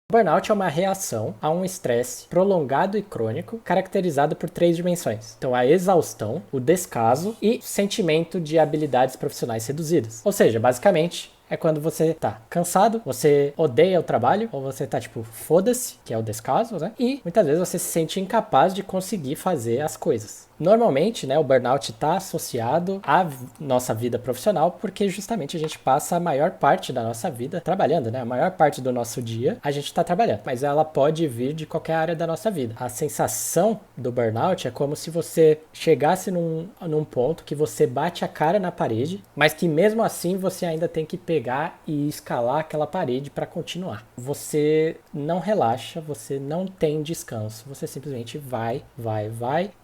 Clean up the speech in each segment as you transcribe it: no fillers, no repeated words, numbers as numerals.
Burnout é uma reação a um estresse prolongado e crônico, caracterizado por 3 dimensões. Então, a exaustão, o descaso e o sentimento de habilidades profissionais reduzidas. Ou seja, basicamente, é quando você tá cansado, você odeia o trabalho, ou você tá tipo, foda-se, que é o descaso, né? E muitas vezes você se sente incapaz de conseguir fazer as coisas. Normalmente, né, o burnout está associado à nossa vida profissional, porque justamente a gente passa a maior parte da nossa vida trabalhando, né? A maior parte do nosso dia a gente está trabalhando, mas ela pode vir de qualquer área da nossa vida. A sensação do burnout é como se você chegasse num ponto que você bate a cara na parede, mas que mesmo assim você ainda tem que pegar e escalar aquela parede para continuar. Você não relaxa, você não tem descanso, você simplesmente vai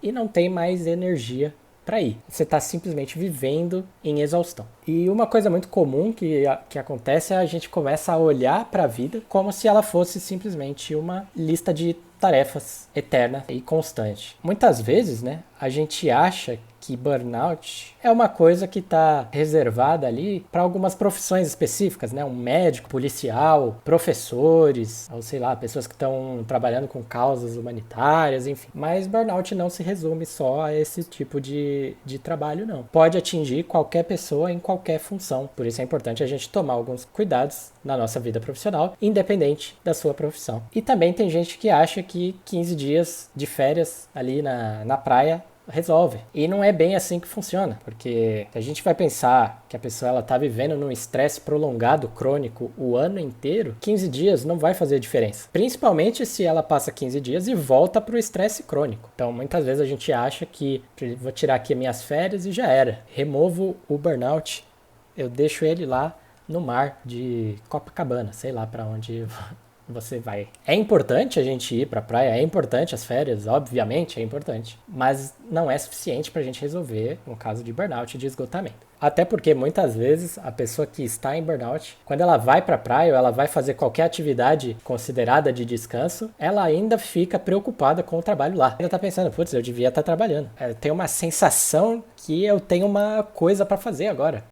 e não tem mais energia para ir. Você está simplesmente vivendo em exaustão. E uma coisa muito comum que acontece é a gente começa a olhar para a vida como se ela fosse simplesmente uma lista de tarefas eterna e constante. Muitas vezes, né, a gente acha que burnout é uma coisa que está reservada ali para algumas profissões específicas, né? Um médico, policial, professores, ou sei lá, pessoas que estão trabalhando com causas humanitárias, enfim. Mas burnout não se resume só a esse tipo de trabalho, não. Pode atingir qualquer pessoa em qualquer função. Por isso é importante a gente tomar alguns cuidados na nossa vida profissional, independente da sua profissão. E também tem gente que acha que 15 dias de férias ali na praia resolve. E não é bem assim que funciona, porque se a gente vai pensar que a pessoa ela tá vivendo num estresse prolongado, crônico, o ano inteiro, 15 dias não vai fazer diferença. Principalmente se ela passa 15 dias e volta pro estresse crônico. Então, muitas vezes a gente acha que vou tirar aqui minhas férias e já era. Removo o burnout, eu deixo ele lá no mar de Copacabana, sei lá para onde você vai. É importante a gente ir pra praia, é importante as férias, obviamente é importante, mas não é suficiente pra gente resolver um caso de burnout e de esgotamento. Até porque muitas vezes a pessoa que está em burnout, quando ela vai pra praia ou ela vai fazer qualquer atividade considerada de descanso, ela ainda fica preocupada com o trabalho lá. Ainda tá pensando, putz, eu devia estar trabalhando. Tem uma sensação que eu tenho uma coisa pra fazer agora.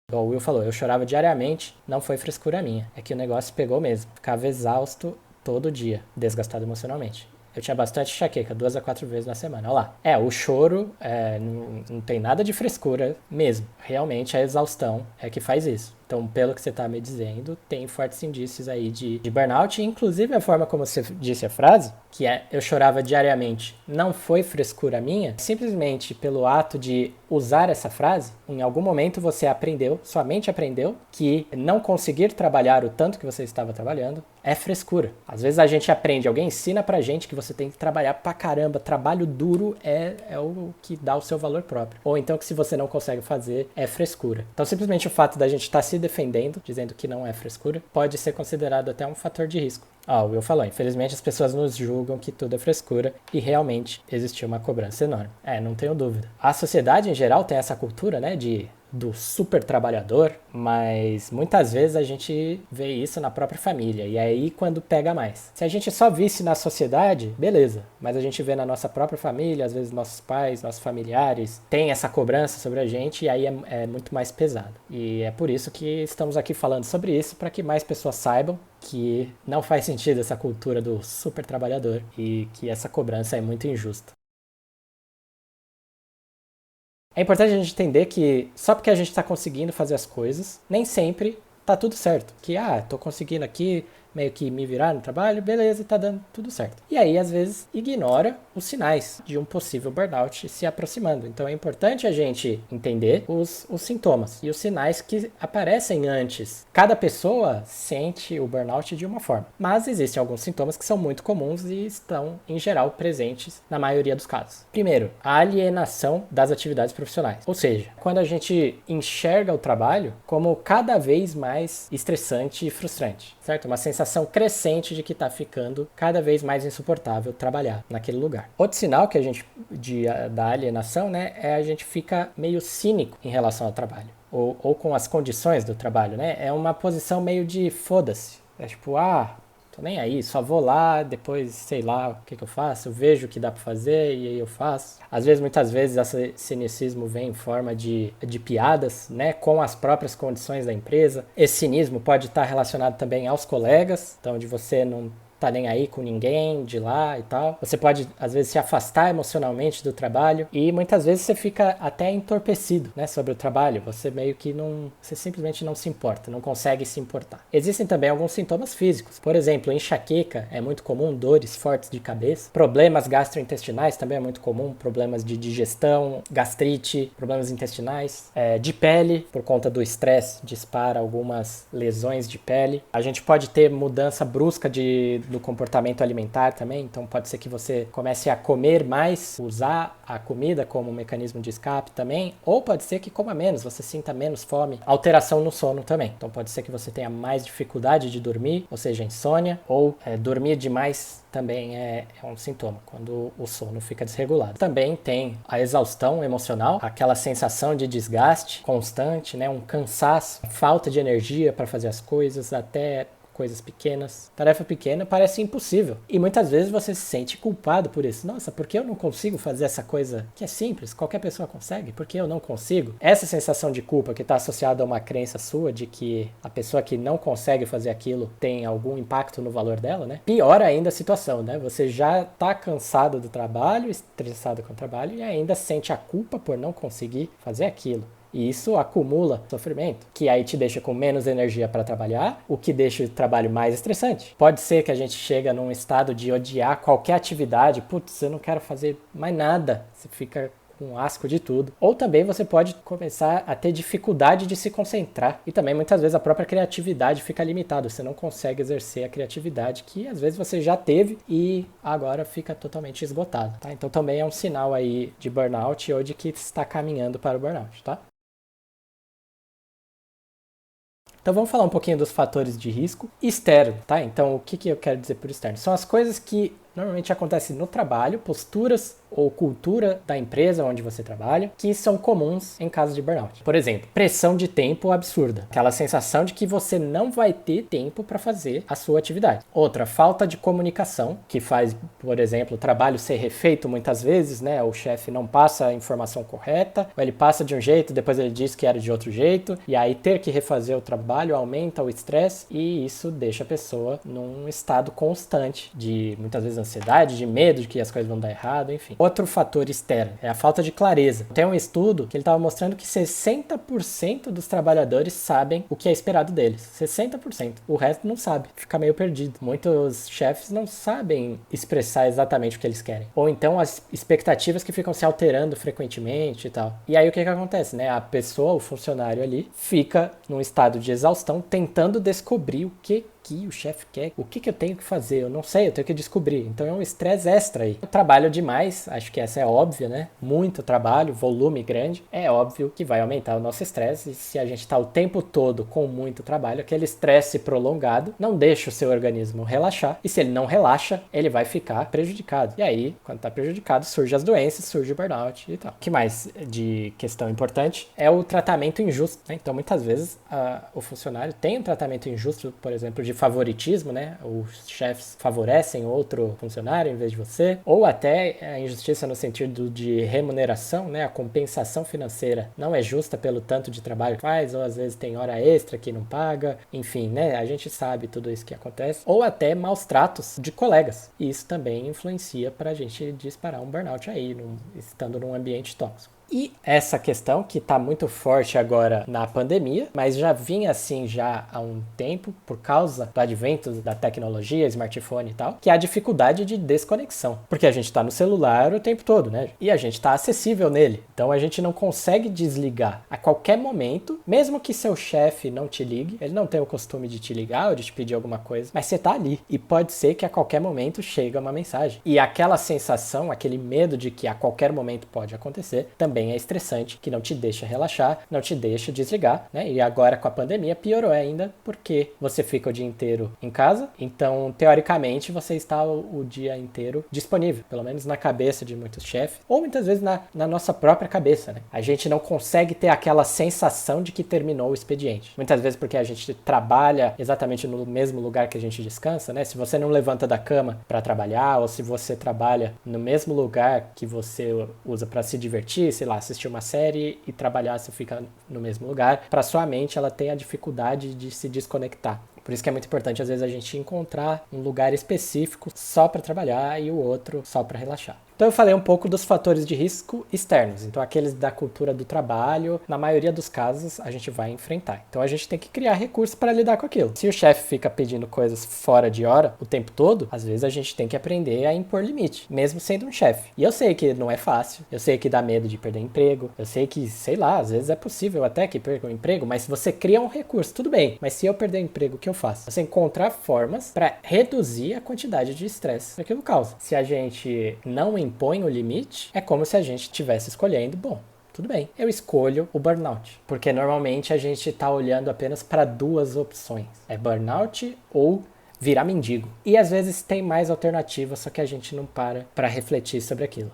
Igual o Will falou, eu chorava diariamente, não foi frescura minha. É que o negócio pegou mesmo. Ficava exausto todo dia, desgastado emocionalmente. Eu tinha bastante enxaqueca, 2 a 4 vezes na semana. Olha lá. O choro não tem nada de frescura mesmo. Realmente a exaustão é que faz isso. Então, pelo que você está me dizendo, tem fortes indícios aí de burnout. Inclusive, a forma como você disse a frase, que é eu chorava diariamente, não foi frescura minha, simplesmente pelo ato de usar essa frase, em algum momento você aprendeu, sua mente aprendeu, que não conseguir trabalhar o tanto que você estava trabalhando é frescura. Às vezes a gente aprende, alguém ensina pra gente que você tem que trabalhar pra caramba, trabalho duro é o que dá o seu valor próprio. Ou então que se você não consegue fazer, é frescura. Então simplesmente o fato da gente estar se defendendo, dizendo que não é frescura, pode ser considerado até um fator de risco. O Will falou, infelizmente as pessoas nos julgam que tudo é frescura e realmente existiu uma cobrança enorme. Não tenho dúvida. A sociedade em geral tem essa cultura, né, do super trabalhador, mas muitas vezes a gente vê isso na própria família, e é aí quando pega mais. Se a gente só visse na sociedade, beleza, mas a gente vê na nossa própria família, às vezes nossos pais, nossos familiares, tem essa cobrança sobre a gente, e aí é muito mais pesado. E é por isso que estamos aqui falando sobre isso, para que mais pessoas saibam que não faz sentido essa cultura do super trabalhador e que essa cobrança é muito injusta. É importante a gente entender que só porque a gente está conseguindo fazer as coisas, nem sempre tá tudo certo. Que, tô conseguindo aqui meio que me virar no trabalho, beleza, tá dando tudo certo. E aí, às vezes, ignora os sinais de um possível burnout se aproximando. Então, é importante a gente entender os sintomas e os sinais que aparecem antes. Cada pessoa sente o burnout de uma forma, mas existem alguns sintomas que são muito comuns e estão, em geral, presentes na maioria dos casos. Primeiro, a alienação das atividades profissionais. Ou seja, quando a gente enxerga o trabalho como cada vez mais estressante e frustrante, certo? Uma sensação crescente de que está ficando cada vez mais insuportável trabalhar naquele lugar. Outro sinal que a gente da alienação, né, é a gente fica meio cínico em relação ao trabalho. Ou com as condições do trabalho, né? É uma posição meio de foda-se. É tipo, tô nem aí, só vou lá, depois sei lá o que eu faço, eu vejo o que dá pra fazer e aí eu faço. Às vezes, muitas vezes, esse cinicismo vem em forma de piadas, né, com as próprias condições da empresa. Esse cinismo pode estar relacionado também aos colegas, então de você não tá nem aí com ninguém de lá e tal. Você pode, às vezes, se afastar emocionalmente do trabalho e muitas vezes você fica até entorpecido, né, sobre o trabalho. Você meio que não, você simplesmente não se importa, não consegue se importar. Existem também alguns sintomas físicos. Por exemplo, enxaqueca é muito comum, dores fortes de cabeça. Problemas gastrointestinais também é muito comum, problemas de digestão, gastrite, problemas intestinais. De pele, por conta do estresse, dispara algumas lesões de pele. A gente pode ter mudança brusca do comportamento alimentar também, então pode ser que você comece a comer mais, usar a comida como um mecanismo de escape também, ou pode ser que coma menos, você sinta menos fome, alteração no sono também, então pode ser que você tenha mais dificuldade de dormir, ou seja, insônia, ou dormir demais também é um sintoma, quando o sono fica desregulado. Também tem a exaustão emocional, aquela sensação de desgaste constante, né, um cansaço, falta de energia para fazer as coisas, até coisas pequenas. Tarefa pequena parece impossível. E muitas vezes você se sente culpado por isso. Nossa, por que eu não consigo fazer essa coisa que é simples? Qualquer pessoa consegue. Por que eu não consigo? Essa sensação de culpa que está associada a uma crença sua de que a pessoa que não consegue fazer aquilo tem algum impacto no valor dela, né? Piora ainda a situação, né? Você já está cansado do trabalho, estressado com o trabalho e ainda sente a culpa por não conseguir fazer aquilo. E isso acumula sofrimento, que aí te deixa com menos energia para trabalhar, o que deixa o trabalho mais estressante. Pode ser que a gente chegue num estado de odiar qualquer atividade. Putz, eu não quero fazer mais nada. Você fica com asco de tudo. Ou também você pode começar a ter dificuldade de se concentrar. E também muitas vezes a própria criatividade fica limitada. Você não consegue exercer a criatividade que às vezes você já teve e agora fica totalmente esgotado. Tá? Então também é um sinal aí de burnout ou de que está caminhando para o burnout. Tá? Então vamos falar um pouquinho dos fatores de risco externo, tá? Então o que eu quero dizer por externo? São as coisas que normalmente acontecem no trabalho, posturas ou cultura da empresa onde você trabalha, que são comuns em casos de burnout. Por exemplo, pressão de tempo absurda. Aquela sensação de que você não vai ter tempo para fazer a sua atividade. Outra, falta de comunicação, que faz, por exemplo, o trabalho ser refeito muitas vezes, né? O chefe não passa a informação correta, ou ele passa de um jeito, depois ele diz que era de outro jeito, e aí ter que refazer o trabalho aumenta o estresse, e isso deixa a pessoa num estado constante de, muitas vezes, ansiedade, de medo de que as coisas vão dar errado, enfim. Outro fator externo é a falta de clareza. Tem um estudo que ele estava mostrando que 60% dos trabalhadores sabem o que é esperado deles. 60%. O resto não sabe. Fica meio perdido. Muitos chefes não sabem expressar exatamente o que eles querem. Ou então as expectativas que ficam se alterando frequentemente e tal. E aí o que acontece, né? A pessoa, o funcionário ali, fica num estado de exaustão tentando descobrir o que o chefe quer, o que eu tenho que fazer, eu não sei, eu tenho que descobrir. Então é um estresse extra aí. Eu trabalho demais, acho que essa é óbvia, né? Muito trabalho, volume grande, é óbvio que vai aumentar o nosso estresse. E se a gente está o tempo todo com muito trabalho, aquele estresse prolongado não deixa o seu organismo relaxar. E se ele não relaxa, ele vai ficar prejudicado. E aí, quando está prejudicado, surgem as doenças, surge o burnout e tal. O que mais de questão importante é o tratamento injusto, né? Então muitas vezes o funcionário tem um tratamento injusto, por exemplo, de favoritismo, né? Os chefes favorecem outro funcionário em vez de você, ou até a injustiça no sentido de remuneração, né? A compensação financeira não é justa pelo tanto de trabalho que faz, ou às vezes tem hora extra que não paga, enfim, né? A gente sabe tudo isso que acontece, ou até maus tratos de colegas. E isso também influencia para a gente disparar um burnout aí, estando num ambiente tóxico. E essa questão que está muito forte agora na pandemia, mas já vinha assim já há um tempo por causa do advento da tecnologia, smartphone e tal, que é a dificuldade de desconexão. Porque a gente está no celular o tempo todo, né? E a gente está acessível nele. Então a gente não consegue desligar a qualquer momento, mesmo que seu chefe não te ligue, ele não tem o costume de te ligar ou de te pedir alguma coisa, mas você está ali. E pode ser que a qualquer momento chegue uma mensagem. E aquela sensação, aquele medo de que a qualquer momento pode acontecer, também também é estressante, que não te deixa relaxar, não te deixa desligar, né? E agora com a pandemia piorou ainda, porque você fica o dia inteiro em casa, então teoricamente você está o dia inteiro disponível, pelo menos na cabeça de muitos chefes, ou muitas vezes na nossa própria cabeça, né? A gente não consegue ter aquela sensação de que terminou o expediente. Muitas vezes porque a gente trabalha exatamente no mesmo lugar que a gente descansa, né? Se você não levanta da cama para trabalhar, ou se você trabalha no mesmo lugar que você usa para se divertir, sei lá, assistir uma série e trabalhar, você fica no mesmo lugar, para sua mente ela tem a dificuldade de se desconectar. Por isso que é muito importante, às vezes, a gente encontrar um lugar específico só para trabalhar e o outro só para relaxar. Então eu falei um pouco dos fatores de risco externos, então aqueles da cultura do trabalho, na maioria dos casos a gente vai enfrentar. Então a gente tem que criar recursos para lidar com aquilo. Se o chefe fica pedindo coisas fora de hora o tempo todo, às vezes a gente tem que aprender a impor limite, mesmo sendo um chefe. E eu sei que não é fácil, eu sei que dá medo de perder emprego, eu sei que, sei lá, às vezes é possível até que perca o emprego, mas se você cria um recurso, tudo bem, mas se eu perder o emprego, o que eu faço? Você encontrar formas para reduzir a quantidade de estresse que aquilo causa. Se a gente não impõe o limite, é como se a gente estivesse escolhendo, bom, tudo bem, eu escolho o burnout. Porque normalmente a gente está olhando apenas para duas opções. É burnout ou virar mendigo. E às vezes tem mais alternativas, só que a gente não para refletir sobre aquilo.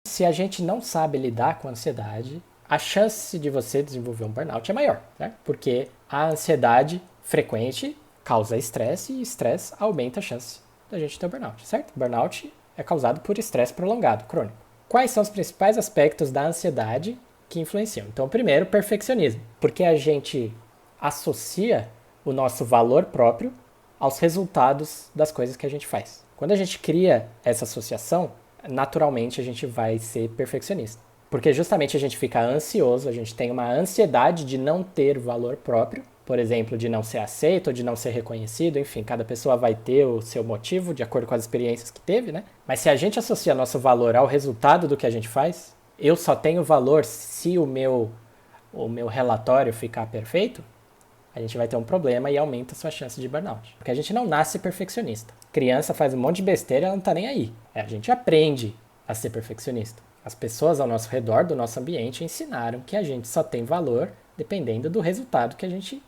Se a gente não sabe lidar com a ansiedade, a chance de você desenvolver um burnout é maior, né? Porque a ansiedade frequente causa estresse e estresse aumenta a chance da gente ter burnout, certo? Burnout é causado por estresse prolongado, crônico. Quais são os principais aspectos da ansiedade que influenciam? Então, primeiro, perfeccionismo, porque a gente associa o nosso valor próprio aos resultados das coisas que a gente faz. Quando a gente cria essa associação, naturalmente a gente vai ser perfeccionista. Porque justamente a gente fica ansioso, a gente tem uma ansiedade de não ter valor próprio, por exemplo, de não ser aceito ou de não ser reconhecido, enfim, cada pessoa vai ter o seu motivo de acordo com as experiências que teve, né? Mas se a gente associa nosso valor ao resultado do que a gente faz, eu só tenho valor se o meu relatório ficar perfeito, a gente vai ter um problema e aumenta a sua chance de burnout. Porque a gente não nasce perfeccionista. Criança faz um monte de besteira e ela não tá nem aí. A gente aprende a ser perfeccionista. As pessoas ao nosso redor, do nosso ambiente, ensinaram que a gente só tem valor dependendo do resultado que a gente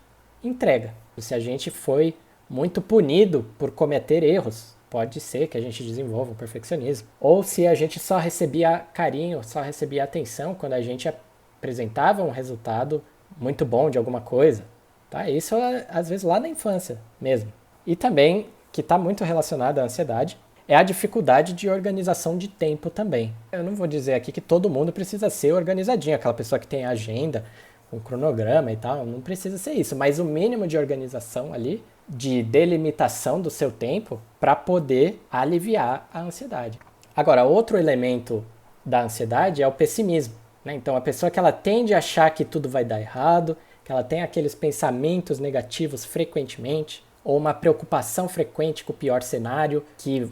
entrega. Se a gente foi muito punido por cometer erros, pode ser que a gente desenvolva um perfeccionismo. Ou se a gente só recebia carinho, só recebia atenção quando a gente apresentava um resultado muito bom de alguma coisa. Tá? Isso às vezes lá na infância mesmo. E também, que está muito relacionado à ansiedade, é a dificuldade de organização de tempo também. Eu não vou dizer aqui que todo mundo precisa ser organizadinho, aquela pessoa que tem agenda, um cronograma e tal, não precisa ser isso, mas o mínimo de organização ali, de delimitação do seu tempo para poder aliviar a ansiedade. Agora, outro elemento da ansiedade é o pessimismo, né? Então, a pessoa que ela tende a achar que tudo vai dar errado, que ela tem aqueles pensamentos negativos frequentemente, ou uma preocupação frequente com o pior cenário, que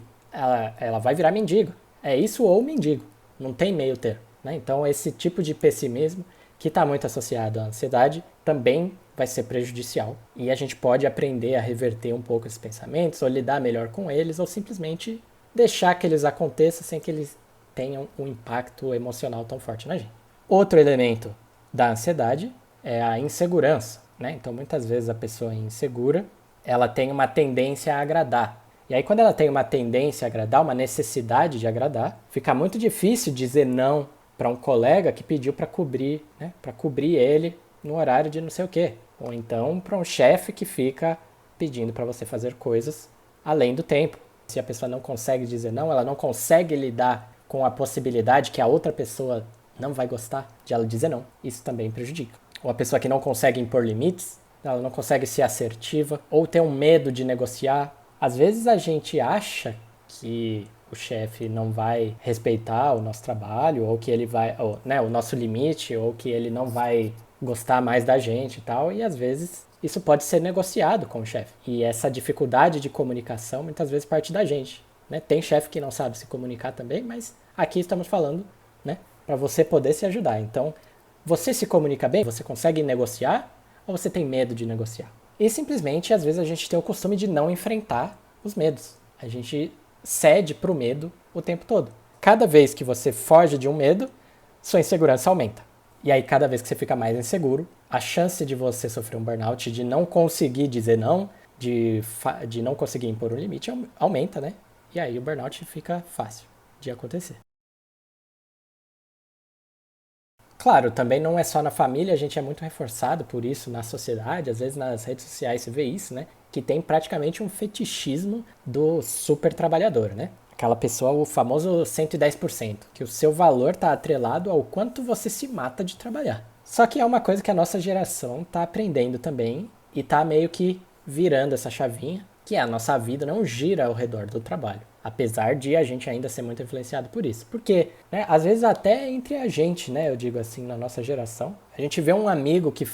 ela vai virar mendigo. É isso ou mendigo, não tem meio termo, né? Então, esse tipo de pessimismo que está muito associado à ansiedade, também vai ser prejudicial. E a gente pode aprender a reverter um pouco esses pensamentos, ou lidar melhor com eles, ou simplesmente deixar que eles aconteçam sem que eles tenham um impacto emocional tão forte na gente. Outro elemento da ansiedade é a insegurança, né? Então, muitas vezes a pessoa insegura, ela tem uma tendência a agradar. E aí, quando ela tem uma tendência a agradar, uma necessidade de agradar, fica muito difícil dizer não para um colega que pediu para cobrir, né, para cobrir ele no horário de não sei o quê. Ou então para um chefe que fica pedindo para você fazer coisas além do tempo. Se a pessoa não consegue dizer não, ela não consegue lidar com a possibilidade que a outra pessoa não vai gostar de ela dizer não. Isso também prejudica. Ou a pessoa que não consegue impor limites, ela não consegue ser assertiva, ou tem um medo de negociar. Às vezes a gente acha que o chefe não vai respeitar o nosso trabalho, ou que ele vai, ou, né, o nosso limite, ou que ele não vai gostar mais da gente e tal, e às vezes isso pode ser negociado com o chefe. E essa dificuldade de comunicação muitas vezes parte da gente, né? Tem chefe que não sabe se comunicar também, mas aqui estamos falando, né, para você poder se ajudar. Então, você se comunica bem? Você consegue negociar? Ou você tem medo de negociar? E simplesmente, às vezes, a gente tem o costume de não enfrentar os medos. A gente cede pro medo o tempo todo. cada vez que você foge de um medo, sua insegurança aumenta. E aí, cada vez que você fica mais inseguro, a chance de você sofrer um burnout, de não conseguir dizer não, de não conseguir impor um limite, aumenta, né? E aí o burnout fica fácil de acontecer. Claro, também não é só na família, a gente é muito reforçado por isso na sociedade, às vezes nas redes sociais você vê isso, né? Que tem praticamente um fetichismo do super trabalhador, né? Aquela pessoa, o famoso 110%, que o seu valor está atrelado ao quanto você se mata de trabalhar. Só que é uma coisa que a nossa geração está aprendendo também e está meio que virando essa chavinha, que a nossa vida não gira ao redor do trabalho. Apesar de a gente ainda ser muito influenciado por isso. Porque, né, às vezes até entre a gente, né, eu digo assim, na nossa geração, a gente vê um amigo que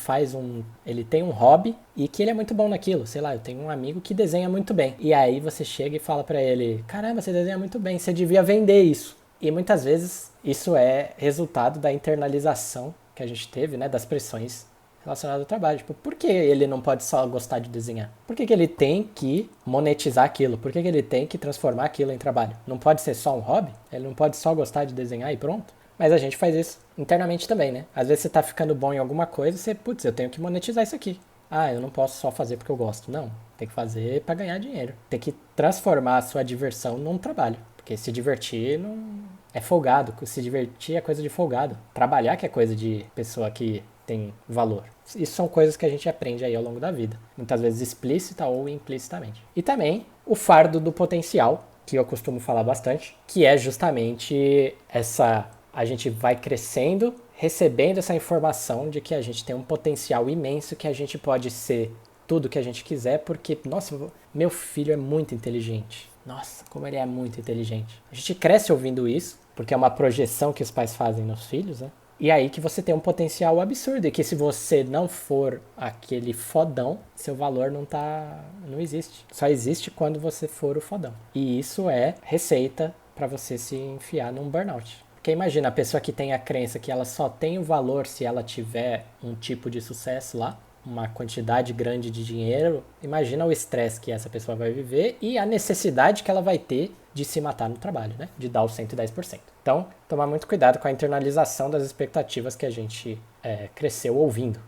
ele tem um hobby e que ele é muito bom naquilo. Sei lá, eu tenho um amigo que desenha muito bem. E aí você chega e fala pra ele, caramba, você desenha muito bem, você devia vender isso. E muitas vezes isso é resultado da internalização que a gente teve, né, das pressões relacionado ao trabalho. Tipo, por que ele não pode só gostar de desenhar? Por que ele tem que monetizar aquilo? Por que ele tem que transformar aquilo em trabalho? Não pode ser só um hobby? Ele não pode só gostar de desenhar e pronto? Mas a gente faz isso internamente também, né? Às vezes você tá ficando bom em alguma coisa e você, putz, eu tenho que monetizar isso aqui. Ah, eu não posso só fazer porque eu gosto. Não, tem que fazer para ganhar dinheiro. Tem que transformar a sua diversão num trabalho. Porque se divertir não é folgado. Se divertir é coisa de folgado. Trabalhar que é coisa de pessoa que tem valor. Isso são coisas que a gente aprende aí ao longo da vida, muitas vezes explícita ou implicitamente. E também o fardo do potencial, que eu costumo falar bastante, que é justamente a gente vai crescendo, recebendo essa informação de que a gente tem um potencial imenso, que a gente pode ser tudo que a gente quiser, porque, nossa, meu filho é muito inteligente. Nossa, como ele é muito inteligente. A gente cresce ouvindo isso, porque é uma projeção que os pais fazem nos filhos, né? E aí que você tem um potencial absurdo. E que se você não for aquele fodão, seu valor não existe. Só existe quando você for o fodão. E isso é receita para você se enfiar num burnout. Porque imagina, a pessoa que tem a crença que ela só tem o valor se ela tiver um tipo de sucesso lá, uma quantidade grande de dinheiro, imagina o estresse que essa pessoa vai viver e a necessidade que ela vai ter de se matar no trabalho, né? De dar os 110%. Então, tomar muito cuidado com a internalização das expectativas que a gente cresceu ouvindo. Vou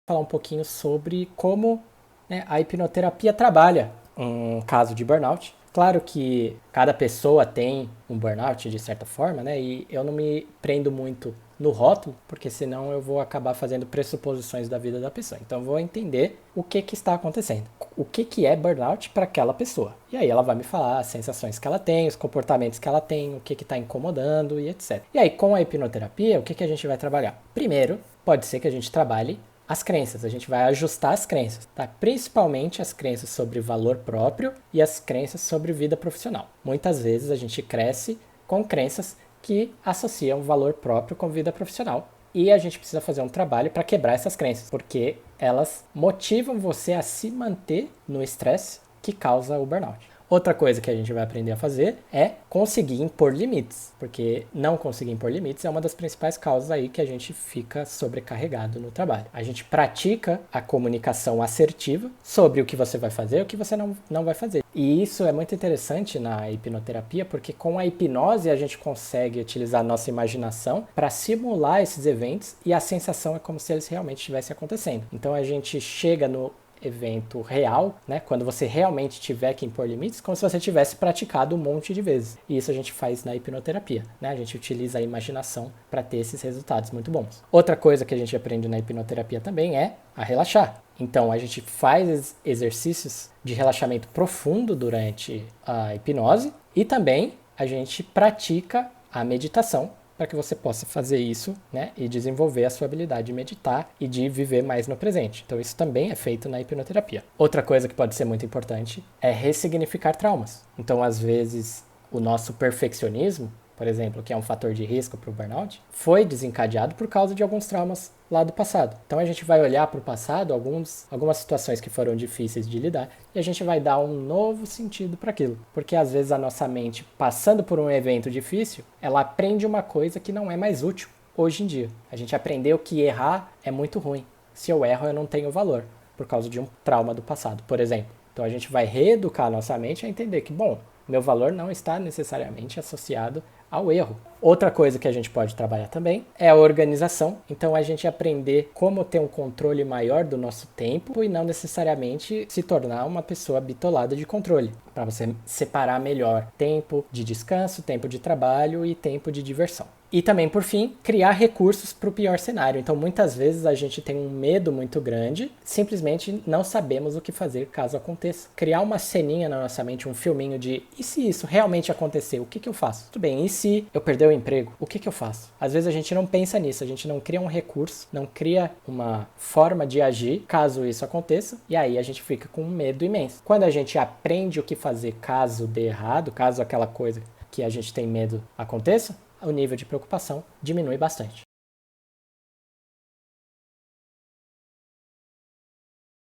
falar um pouquinho sobre como, né, a hipnoterapia trabalha um caso de burnout. Claro que cada pessoa tem um burnout de certa forma, né? E eu não me prendo muito no rótulo, porque senão eu vou acabar fazendo pressuposições da vida da pessoa. Então eu vou entender o que está acontecendo. O que é burnout para aquela pessoa. E aí ela vai me falar as sensações que ela tem, os comportamentos que ela tem, o que está incomodando e etc. E aí com a hipnoterapia, o que a gente vai trabalhar? Primeiro, pode ser que a gente trabalhe as crenças, a gente vai ajustar as crenças, tá? Principalmente as crenças sobre valor próprio e as crenças sobre vida profissional. Muitas vezes a gente cresce com crenças que associam valor próprio com vida profissional. E a gente precisa fazer um trabalho para quebrar essas crenças, porque elas motivam você a se manter no estresse que causa o burnout. Outra coisa que a gente vai aprender a fazer é conseguir impor limites, porque não conseguir impor limites é uma das principais causas aí que a gente fica sobrecarregado no trabalho. A gente pratica a comunicação assertiva sobre o que você vai fazer e o que você não vai fazer. E isso é muito interessante na hipnoterapia, porque com a hipnose a gente consegue utilizar a nossa imaginação para simular esses eventos e a sensação é como se eles realmente estivessem acontecendo. Então a gente chega no evento real, né, quando você realmente tiver que impor limites, como se você tivesse praticado um monte de vezes. E isso a gente faz na hipnoterapia, né? A gente utiliza a imaginação para ter esses resultados muito bons. Outra coisa que a gente aprende na hipnoterapia também é a relaxar. Então a gente faz exercícios de relaxamento profundo durante a hipnose e também a gente pratica a meditação para que você possa fazer isso, né, e desenvolver a sua habilidade de meditar e de viver mais no presente. Então isso também é feito na hipnoterapia. Outra coisa que pode ser muito importante é ressignificar traumas. Então às vezes o nosso perfeccionismo, por exemplo, que é um fator de risco para o burnout, foi desencadeado por causa de alguns traumas lá do passado. Então a gente vai olhar para o passado, algumas situações que foram difíceis de lidar, e a gente vai dar um novo sentido para aquilo. Porque às vezes a nossa mente, passando por um evento difícil, ela aprende uma coisa que não é mais útil hoje em dia. A gente aprendeu que errar é muito ruim. Se eu erro, eu não tenho valor, por causa de um trauma do passado, por exemplo. Então a gente vai reeducar a nossa mente a entender que, bom, Meu valor não está necessariamente associado ao erro. Outra coisa que a gente pode trabalhar também é a organização. Então, a gente aprender como ter um controle maior do nosso tempo e não necessariamente se tornar uma pessoa bitolada de controle. Para você separar melhor tempo de descanso, tempo de trabalho e tempo de diversão. E também, por fim, criar recursos para o pior cenário. Então, muitas vezes a gente tem um medo muito grande, simplesmente não sabemos o que fazer caso aconteça. Criar uma ceninha na nossa mente, um filminho de e se isso realmente acontecer, o que eu faço? Tudo bem, e se eu perder o emprego, o que eu faço? Às vezes a gente não pensa nisso, a gente não cria um recurso, não cria uma forma de agir caso isso aconteça, e aí a gente fica com um medo imenso. Quando a gente aprende o que fazer caso dê errado, caso aquela coisa que a gente tem medo aconteça, o nível de preocupação diminui bastante.